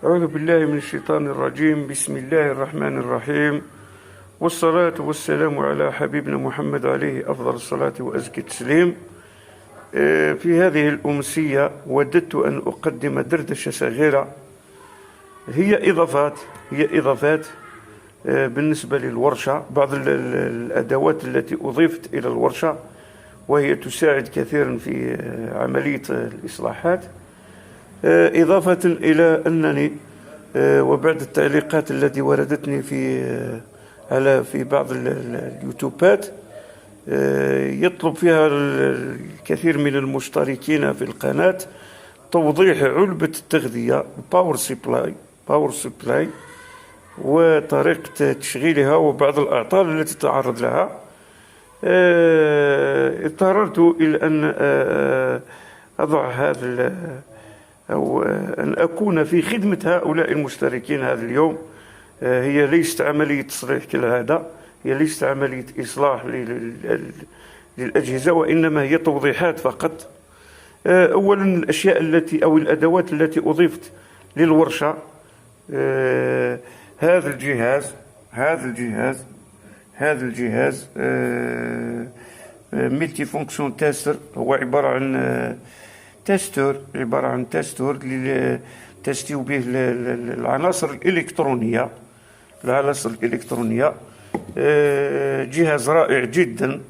أعوذ بالله من الشيطان الرجيم. بسم الله الرحمن الرحيم، والصلاة والسلام على حبيبنا محمد عليه أفضل الصلاة وأزكى التسليم. في هذه الأمسية وددت أن أقدم دردشة صغيرة، هي إضافات بالنسبة للورشة، بعض الأدوات التي أضيفت إلى الورشة وهي تساعد كثيرا في عملية الإصلاحات، إضافة إلى أنني وبعد التعليقات التي وردتني في بعض اليوتيوبات يطلب فيها الكثير من المشتركين في القناة توضيح علبة التغذية باور سبلاي وطريقة تشغيلها وبعض الأعطال التي تتعرض لها. اضطررت إلى أن أضع هذا أو أن أكون في خدمة هؤلاء المشتركين هذا اليوم. هي ليست عملية تصليح كالعادة، هي ليست عملية إصلاح للأجهزة، وإنما هي توضيحات فقط. أولا الأشياء التي أو الأدوات التي أضيفت للورشة، هذا الجهاز ملتي فونكسيون تيستر، هو عبارة عن تستور تستيو به العناصر الإلكترونية. جهاز رائع جدا،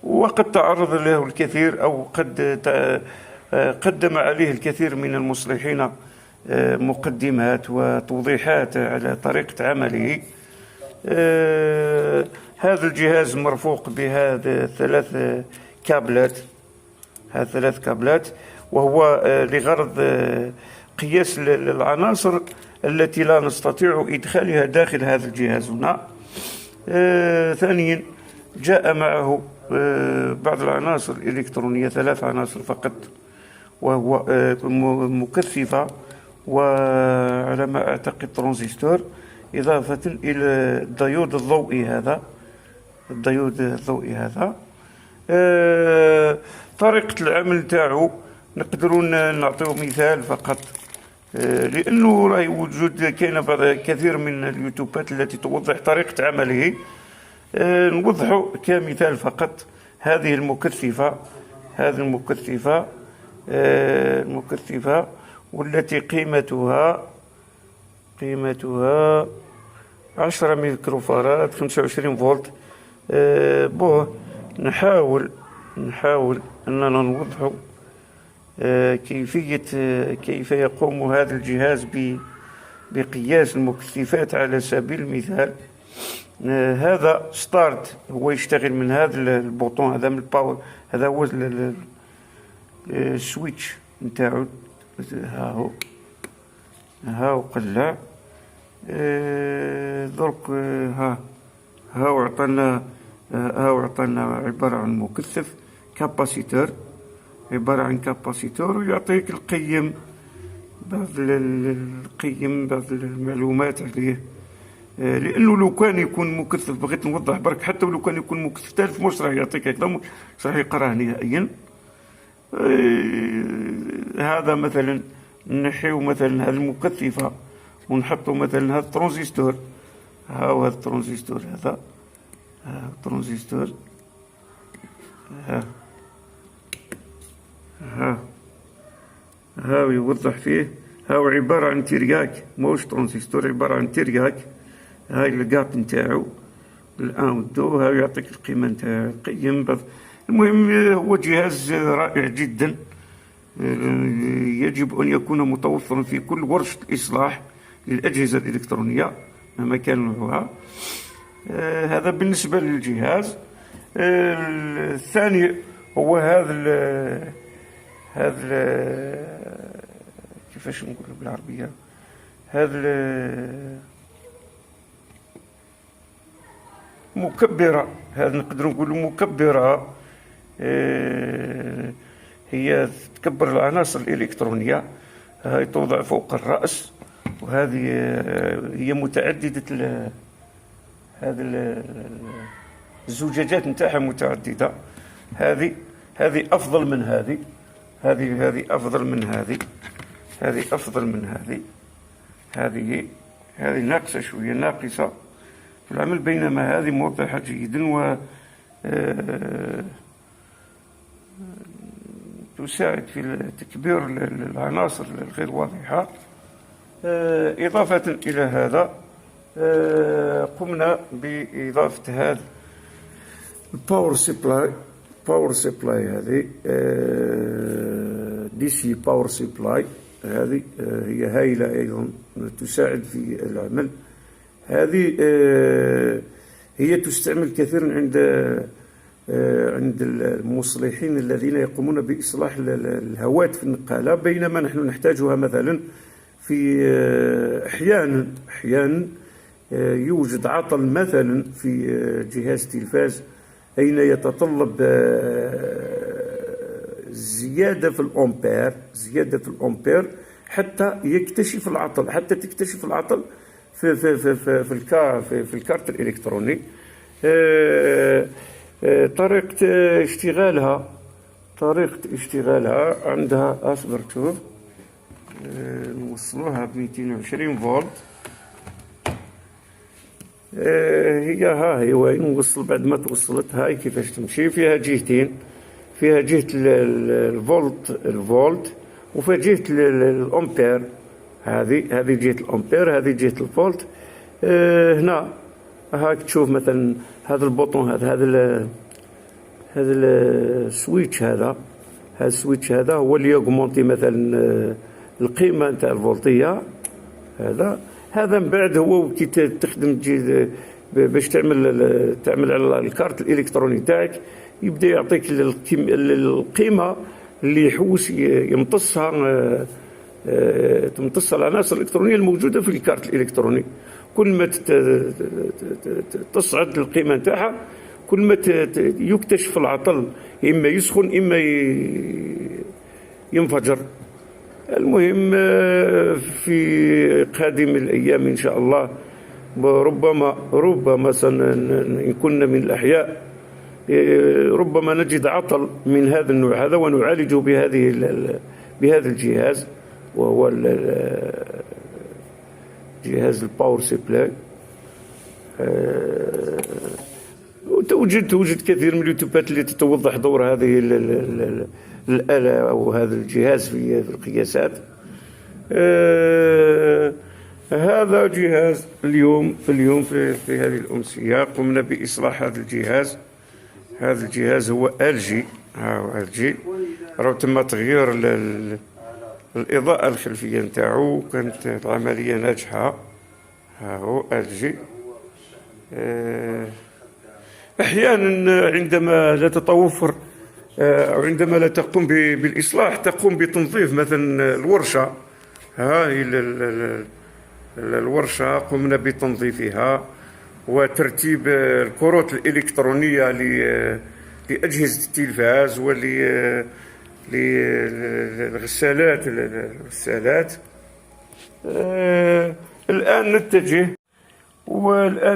وقد تعرض له الكثير أو قد قدم عليه الكثير من المصلحين مقدمات وتوضيحات على طريقة عمله. هذا الجهاز مرفوق بهذه ثلاث كابلات، وهو لغرض قياس العناصر التي لا نستطيع إدخالها داخل هذا الجهاز هنا. ثانيا جاء معه بعض العناصر الإلكترونية، 3 عناصر فقط، وهو مكثفة وعلى ما أعتقد ترانزستور، إضافة إلى الديود الضوئي هذا. طريقة العمل تاعو نقدرون نعطيه مثال فقط، لأنه راهي وجود كاين كثير من اليوتيوبات التي توضح طريقة عمله. نوضحه كمثال فقط. هذه المكثفة والتي قيمتها 10 ميكروفاراد 25 فولت. نحاول أننا نوضح كيف يقوم هذا الجهاز بقياس المكثفات. على سبيل المثال، هذا ستارت، هو يشتغل من هذا البوطون هذا من الباور، هذا هو السويتش نتاعو. ها قلع درك. ها عطانا عبارة عن مكثف كاباسيتور، ويعطيك بعض المعلومات عليه. لأنه لو كان يكون مكثف، بغيت نوضح برك، حتى لو كان يكون مكثف ثالث مش راح يعطيك هكذا، مش راح يقراه نهائيا. هذا مثلا نحيو مثلا هذه المكثفة ونحطو مثلا هذا الترانزستور. هذا الترانزستور ها يوضح فيه. هاو عبارة عن تيرياك، موش ترانزستور، عبارة عن تيرياك. هاي القاط نتاعو الآن ودو، هاو يعطيك القيمة نتاع القيم. المهم هو جهاز رائع جدا، يجب أن يكون متوفرا في كل ورشة إصلاح للأجهزة الإلكترونية مهما كان نوعها. هذا بالنسبة للجهاز. الثاني هو هذا كيفاش نقول بالعربية، هذا مكبرة، هذا نقدر نقول مكبرة. هي تكبر العناصر الإلكترونية، هي توضع فوق الرأس، وهذه هي متعددة. هذه الزجاجات نتاعها متعددة. هذه أفضل من هذه، هذه أفضل من هذه، هذه ناقصة شوية، ناقصة في العمل، بينما هذه موضحة جيدا و تساعد في تكبير العناصر الغير واضحة. إضافة إلى هذا قمنا بإضافة هذا الباور سبلاي هذه دي سي باور سبلاي، هذه هي هائلة أيضا، تساعد في العمل. هذه هي تستعمل كثيرا عند المصلحين الذين يقومون بإصلاح الهواتف النقالة، بينما نحن نحتاجها مثلا في أحيانا يوجد عطل مثلا في جهاز تلفاز، أين يتطلب زيادة في الأمبير حتى تكتشف العطل في الكارت الإلكتروني. طريقة اشتغالها عندها أصبر شوف، نوصلوها ب 220 فولت. هي وين نوصل بعد ما توصلت، هاي كيفاش تمشي. فيها جهتين، فيها جهة الفولت وفيها جهة الأمبير. هذه جهة الأمبير، هذه جهة الفولت. هنا هاك تشوف مثلا هذا البوطون، هذا السويتش، هذا السويتش هذا هو اللي يغمونتي مثلا القيمة نتاع الفولتية. هذا من بعد هو كي تخدم باش تعمل على الكارت الإلكتروني تاعك، يبدا يعطيك القيمة اللي يحوس يمتصها العناصر الإلكترونية الموجودة في الكارت الإلكتروني. كل ما تصعد القيمة نتاعها، كل ما يكتشف العطل، إما يسخن إما ينفجر. المهم في قادم الأيام إن شاء الله ربما إن كنا من الأحياء ربما نجد عطل من هذا النوع هذا ونعالجه بهذا الجهاز، وهو جهاز الباور سبلاي. توجد كثير من اليوتيوبات التي توضح دور هذه الآلة أو هذا الجهاز في القياسات. هذا جهاز اليوم في هذه الأمسية قمنا بإصلاح هذا الجهاز. هذا الجهاز هو LG، راه تم تغيير الإضاءة الخلفية نتاعو، كانت العملية ناجحة. هو LG. أحيانا عندما لا تتوفر أو عندما لا تقوم بالإصلاح، تقوم بتنظيف مثلا الورشة. هاي الورشة قمنا بتنظيفها وترتيب الكروت الإلكترونية لأجهزة التلفاز وللغسالات. الآن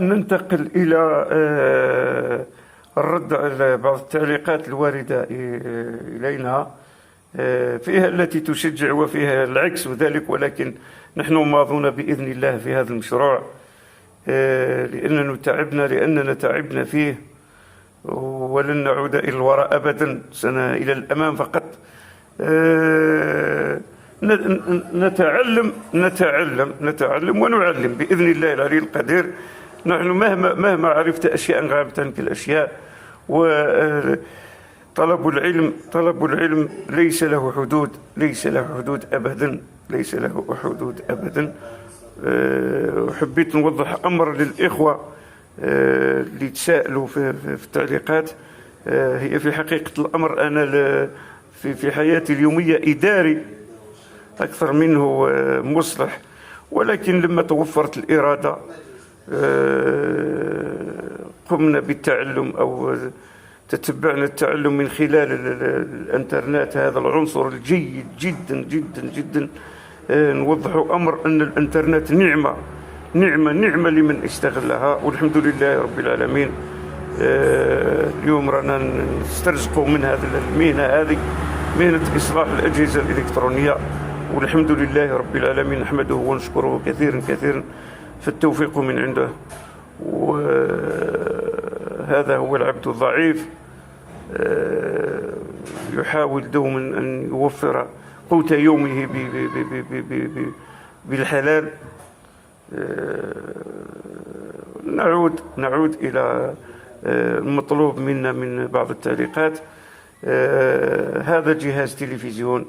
ننتقل إلى الرد على بعض التعليقات الواردة إلينا، فيها التي تشجع وفيها العكس وذلك، ولكن نحن ماضون بإذن الله في هذا المشروع لأننا تعبنا فيه ولن نعود إلى الوراء أبدا، إلى الأمام فقط. نتعلم ونعلم بإذن الله العلي القدير. نحن مهما عرفت أشياء غابت عنك الأشياء، وطلب العلم ليس له حدود أبدا. وحبيت نوضح أمر للإخوة اللي تساءلوا في التعليقات. هي في حقيقة الأمر أنا في حياتي اليومية إداري أكثر منه مصلح، ولكن لما توفرت الإرادة قمنا بالتعلم أو تتبعنا التعلم من خلال الانترنت، هذا العنصر الجيد جدا جدا جدا. نوضح أمر أن الانترنت نعمة لمن استغلها، والحمد لله رب العالمين. اليوم رانا نسترزقوا من هذه المهنة، هذه مهنة إصلاح الأجهزة الإلكترونية. والحمد لله رب العالمين، نحمده ونشكره كثيرا كثيرا، فالتوفيق من عنده. وهذا هو العبد الضعيف، يحاول دوما أن يوفر قوت يومه بالحلال. نعود إلى المطلوب منا من بعض التعليقات. هذا جهاز تلفزيون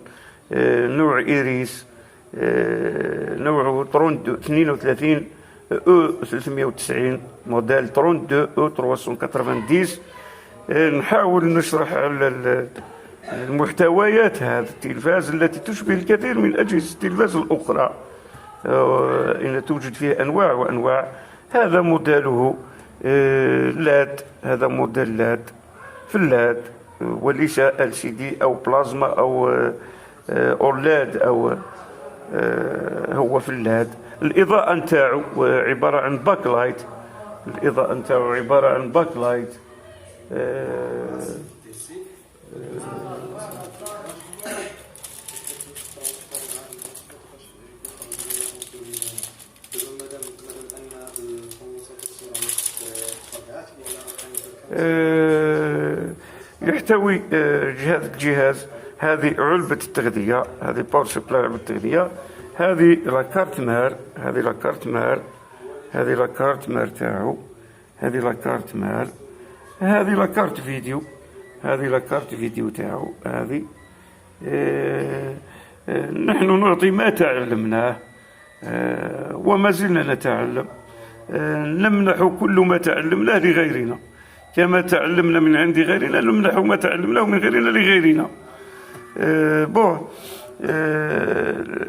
نوع إيريس، نوعه 32 او 390 موديل 32 او 390. نحاول نشرح على المحتويات هذا التلفاز التي تشبه الكثير من أجهزة التلفاز الأخرى، إن توجد فيه أنواع وأنواع. هذا موديله لاد، هذا موديل لاد في اللاد، وليس LCD أو بلازما أو أولاد، أو هو في اللاد. الإضاءة نتاعو عبارة عن باك لايت، الإضاءة نتاعو عبارة عن باك لايت. يحتوي الجهاز هذه علبة التغذية، هذه باور سبلاي علبة التغذية، هذه لاكارت مار، هذه لاكارت مار، هذه لاكارت مار تاعو، هذه لاكارت مار، هذه لاكارت فيديو، هذه لاكارت فيديو تاعو. هذه نحن نعطي ما تعلمناه وما زلنا نتعلم، نمنح كل ما تعلمناه لغيرنا، كما تعلمنا من عند غيرنا نمنح ما تعلمناه من غيرنا لغيرنا.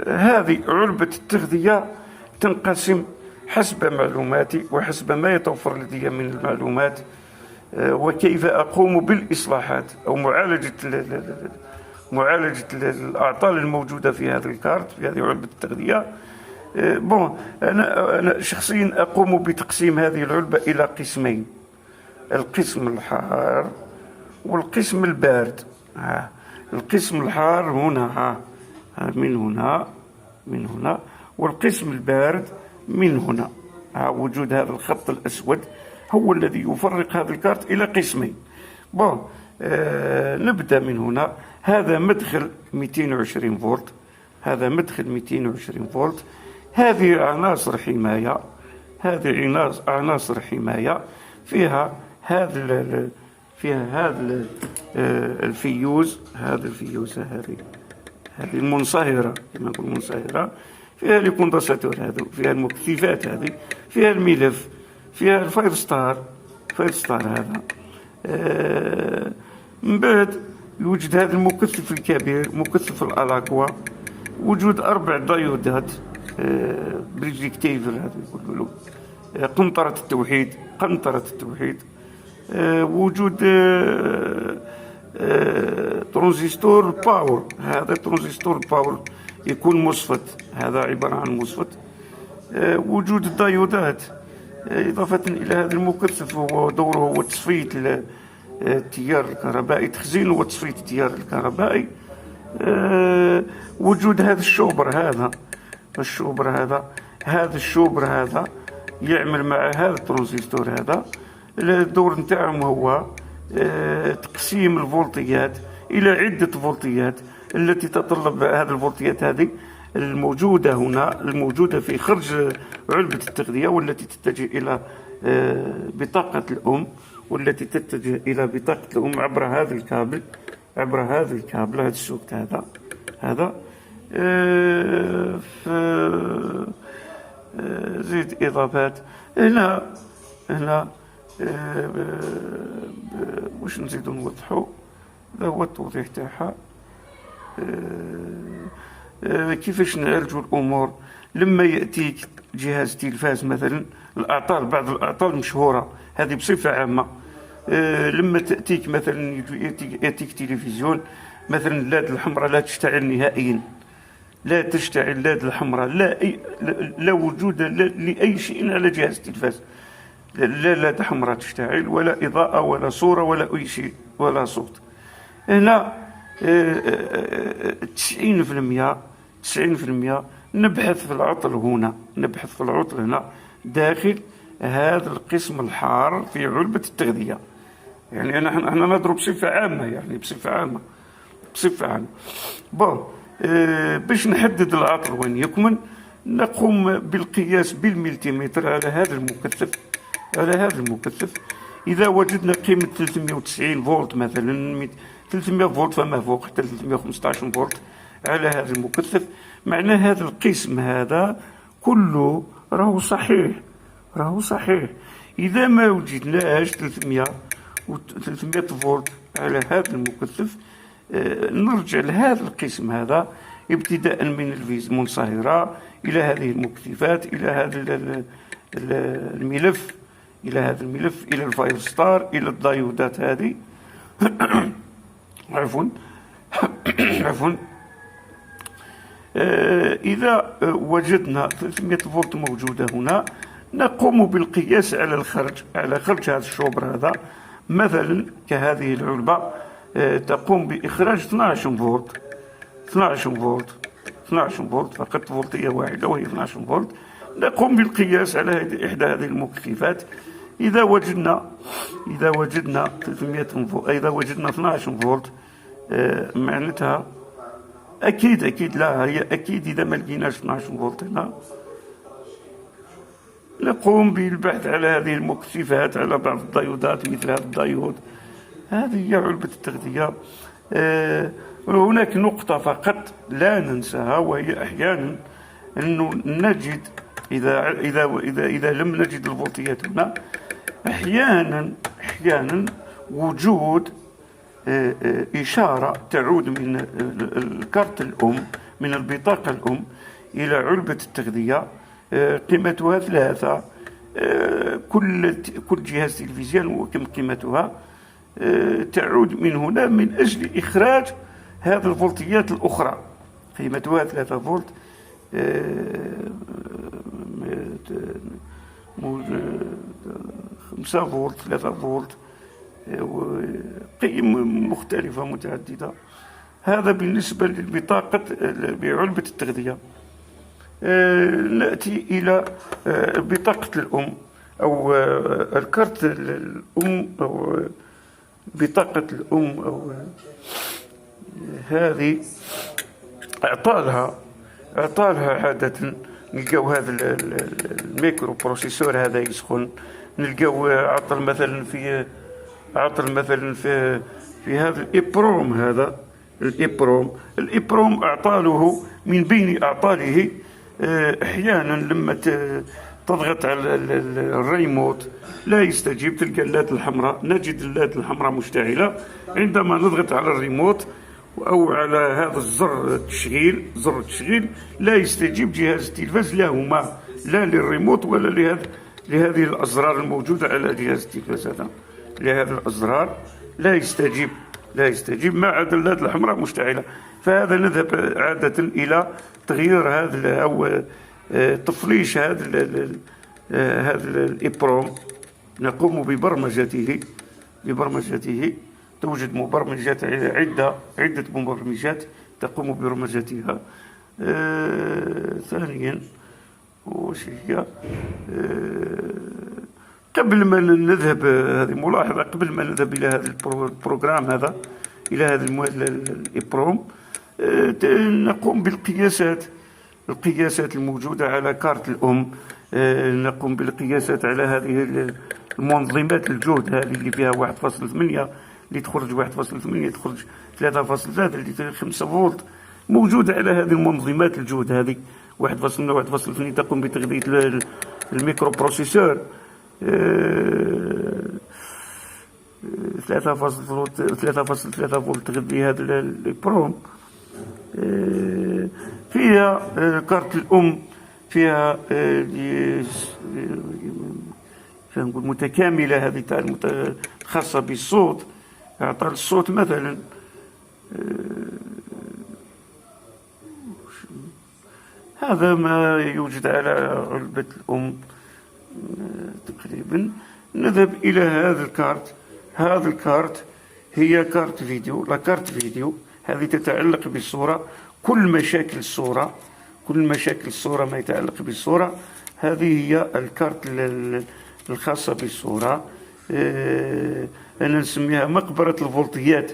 هذه علبة التغذية تنقسم حسب معلوماتي وحسب ما يتوفر لدي من المعلومات، وكيف أقوم بالإصلاحات أو معالجة الأعطال الموجودة في هذا الكارت، في هذه علبة التغذية. أنا شخصيا أقوم بتقسيم هذه العلبة إلى قسمين: القسم الحار والقسم البارد. القسم الحار هنا، من هنا، والقسم البارد من هنا. وجود هذا الخط الأسود هو الذي يفرق هذا الكارت إلى قسمين. نبدأ من هنا. هذا مدخل 220 فولت، هذا مدخل 220 فولت. هذه عناصر حماية، هذه عناصر حماية فيها هذا الفيوز، هذا الفيوز، هذه المنصهرة كما نقول منصهرة، فيها الكوندنساتور، هذا فيها المكثفات، هذه فيها الملف، فيها الفاير ستار هذا. من بعد يوجد هذا المكثف الكبير، مكثف الألاكوا، وجود 4 دايودات بريجكتيفر، هذا يقولوا له قنطرة التوحيد. وجود ترانزستور باور، هذا ترانزستور باور يكون مصفت، هذا عبارة عن مصفت. وجود الدايودات، إضافة إلى هذا المكثف هو دوره هو تصفية التيار الكهربائي، تخزين وتصفية التيار الكهربائي. وجود هذا الشوبر هذا يعمل مع هذا الترانزستور هذا. الدور نتاعهم هو تقسيم الفولتيات إلى عدة فولتيات التي تتطلب هذه الفولتيات هذه الموجودة هنا، الموجودة في خرج علبة التغذية، والتي تتجه إلى بطاقة الأم، والتي تتجه إلى بطاقة الأم عبر هذا الكابل، هذا السوكت هذا. زيد إضافات هنا واش نزيدو نوضحو. هذا هو التوضيح تاعها. كيفاش نعالجوا الأمور لما يأتيك جهاز تلفاز مثلا، بعض الأعطال مشهورة هذه بصفة عامة. لما تأتيك مثلا يأتيك تلفزيون مثلا اللاد الحمراء لا تشتعل نهائيا، لا تشتعل اللاد الحمراء، لا وجود لأي شيء على جهاز التلفاز، لا لاد حمراء تشتعل، ولا إضاءة ولا صورة ولا أي شيء ولا صوت. هنا 90% 90%. نبحث في العطل هنا، نبحث في العطل هنا داخل هذا القسم الحار في علبة التغذية. يعني أنا نضرب بصفة عامة، يعني بصفة عامة. بون باش نحدد العطل وين يكمن، نقوم بالقياس بالملتيمتر على هذا المكثف. إذا وجدنا قيمة 390 فولت مثلا، 300 فولت فما فوق، حتى 315 فولت على هذا المكثف، معناه هذا القسم هذا كله راهو صحيح. إذا ما وجدناش 300 فولت على هذا المكثف، نرجع لهذا القسم هذا ابتداء من الفيز المنصهرة إلى هذه المكثفات، إلى هذا الملف، إلى الفايل ستار، إلى الدايودات هذه. عفوا. إذا وجدنا 300 فولت موجودة هنا، نقوم بالقياس على خرج هذا الشوبر هذا. مثلا كهذه العلبة تقوم بإخراج 12 فولت فقط، فولتية واحدة وهي 12 فولت. نقوم بالقياس على إحدى هذه المكثفات. إذا وجدنا 12 فولت، معناتها أكيد لا، هي أكيد إذا ما لقيناش 12 فولت هنا، نقوم بالبحث على هذه المكثفات، على بعض الدايودات مثل هذا الدايود. هذه هي علبة التغذية. هناك نقطة فقط لا ننساها، وهي أحيانا أنه نجد إذا لم نجد الفولتيات هنا، أحيانا وجود إشارة تعود من الكارت الأم، من البطاقة الأم إلى علبة التغذية، قيمتها 3. كل جهاز تلفزيون وكم قيمتها تعود من هنا من أجل إخراج هذه الفولتيات الأخرى، قيمتها 3 فولت، 5 فولت، 3 فولت، قيم مختلفة متعددة. هذا بالنسبة للبطاقة بعلبة التغذية. نأتي إلى بطاقة الأم أو الكارت الأم أو بطاقة الأم، أو هذه أعطالها عادة نلقاو هذا الميكرو بروسيسور هذا يسخن، نلقاو عطل مثلا في هذا الإبروم. هذا الإبروم أعطاله من بين أعطاله أحيانا لما تضغط على الريموت لا يستجيب، تلقى اللات الحمراء، نجد اللات الحمراء مشتعلة عندما نضغط على الريموت أو على هذا زر التشغيل، لا يستجيب جهاز التلفاز لهما، لا للريموت ولا لهذه الأزرار الموجودة على جهاز التلفاز هذا. لهذه الأزرار لا يستجيب مع عدا اللات الحمراء مشتعلة. فهذا نذهب عادة إلى تغيير هذا أو تفليش هذا الإبروم. نقوم ببرمجته. توجد مبرمجات عدة مبرمجات تقوم ببرمجتها. ثانيا وش هي، قبل ما نذهب، هذه ملاحظة، قبل ما نذهب إلى هذا البروغرام هذا، إلى هذا الإبروم، نقوم بالقياسات الموجودة على كارت الأم. نقوم بالقياسات على هذه المنظمات الجهد، هذه اللي فيها 1.8 اللي تخرج 1.8 تخرج 3.3 اللي تخرج 5 فولت، موجودة على هذه المنظمات الجهد هذه 1.8 1.8 تقوم بتغذية الميكرو بروسيسور. 3.3 فولت تغذي هذا البروم. فيها كارت الأم، فيها نقول متكاملة، هذه خاصة بالصوت، إعطاء الصوت مثلا. هذا ما يوجد على علبة الأم تقريبا. نذهب إلى هذا الكارت هي كارت فيديو. لا كارت فيديو هذه تتعلق بالصورة كل مشاكل الصورة، كل مشاكل الصورة ما يتعلق بالصورة. هذه هي الكارت الخاصة بالصورة. أنا نسميها مقبرة الفولتيات.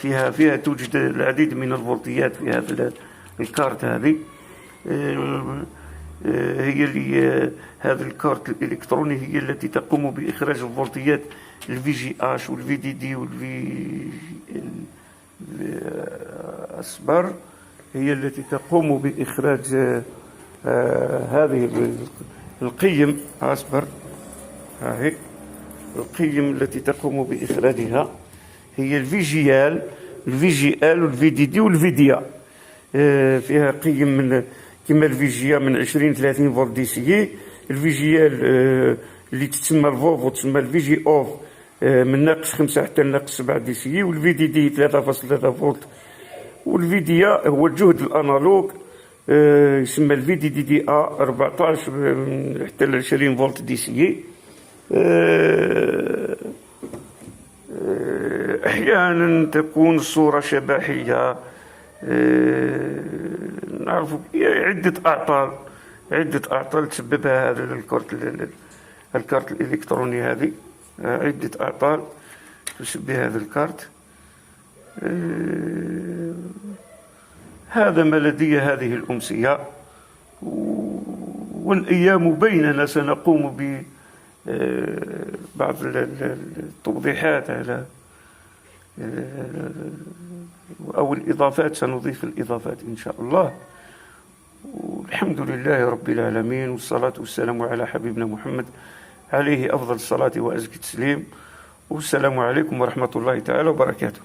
فيها توجد العديد من الفولتيات في هذا الكارت هذه. هي اللي هذا الكارت الإلكتروني هي التي تقوم بإخراج الفولتيات الفي جي اش والفي دي دي والفي أصبر. هي التي تقوم بإخراج هذه القيم. أصبر، هذه القيم التي تقوم بإخراجها هي الفي جي ال والفي دي دي والفي دي. فيها قيم من كما الفي جي من 20 30 فولت دي سي. الفي جي ال اللي تسمى الفوفو تسمى الفي جي اوف من ناقص 5 حتى ناقص 7 دي سي. والفي دي دي 3.3 فولت. والفي دي هو الجهد الانالوج يسمى الفي دي دي دي 14 حتى ل 20 فولت دي سي. احيانا تكون الصورة شبحية. نعرف عدة أعطال تسببها هذا الكارت الإلكتروني هذه. عدة أعطال تسبب هذا الكارت. هذا ما لدي هذه الأمسية، والأيام بيننا سنقوم ببعض التوضيحات على أو الإضافات. سنضيف الإضافات إن شاء الله. والحمد لله رب العالمين، والصلاة والسلام على حبيبنا محمد عليه أفضل الصلاة وأزكى التسليم. والسلام عليكم ورحمة الله تعالى وبركاته.